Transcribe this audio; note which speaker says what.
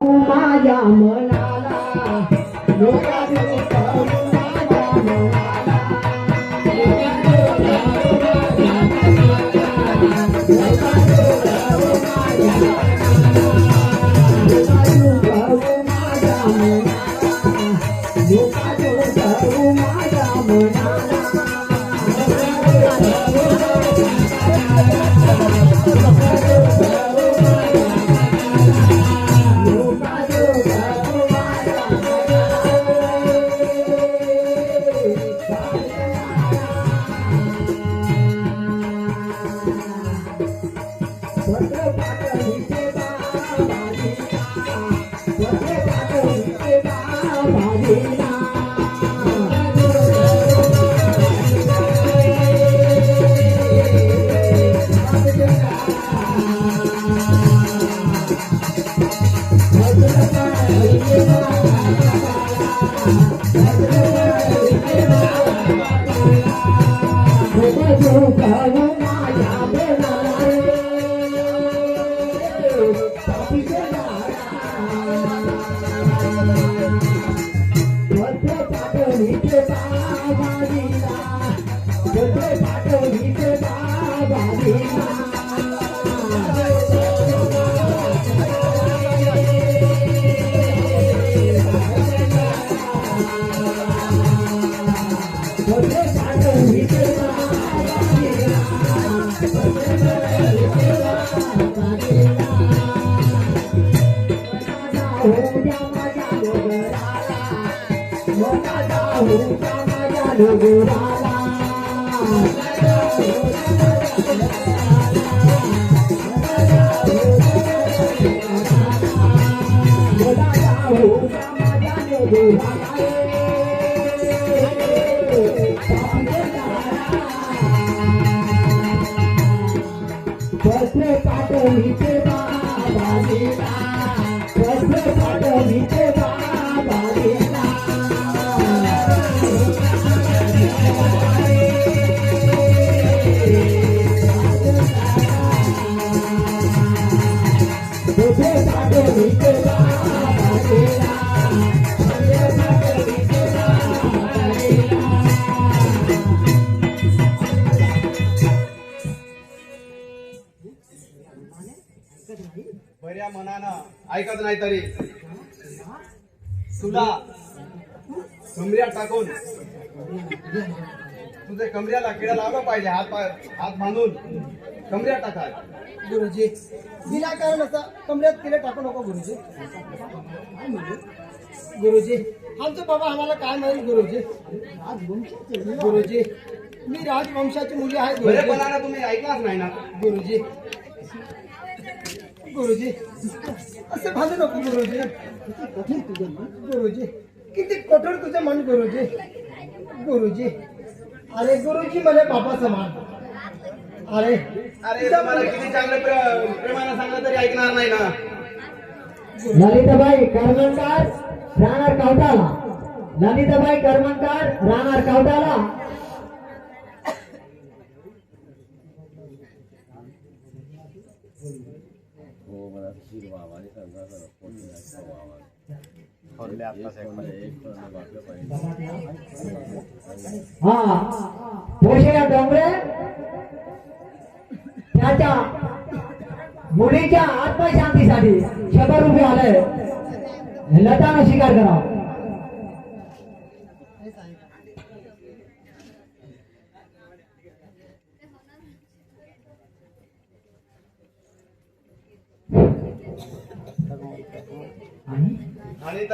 Speaker 1: माझ्या मनाला लोकांनी करू माझ्या मनाला
Speaker 2: बऱ्या मनानं ऐकत नाही तरी तुला कमऱ्यात टाकून तुझे कमऱ्याला किडा लावला पाहिजे. हात बांधून कमऱ्यात टाकाय.
Speaker 3: गुरुजी विनाकारण असं कमऱ्यात किडा टाकू नको गुरुजी. गुरुजी आमचं बाबा आम्हाला काय माहिती गुरुजी. गुरुजी मी राजवंशाची मुली आहे गुरुजी.
Speaker 2: बरेपणानं तुम्ही ऐकलाच नाही ना
Speaker 3: गुरुजी. गुरुजी असं भांडू नको गुरुजी. गुरुजी किती कठोर तुझं मन गुरुजी. गुरुजी अरे गुरुजी मला बाबा समान. अरे
Speaker 2: अरे तुम्हाला किती चांगलं प्रेमानं सांगलं तरी ऐकणार नाही ना.
Speaker 1: ललिताबाई करमणकार राहणार कवठाला. ललिताबाई करमणकार राहणार कवठाला. हा पोषया डोंगरे त्याच्या मुलीच्या आत्मशांतीसाठी 100 रुपये आले. लतानं स्वीकार करावा.
Speaker 2: आणि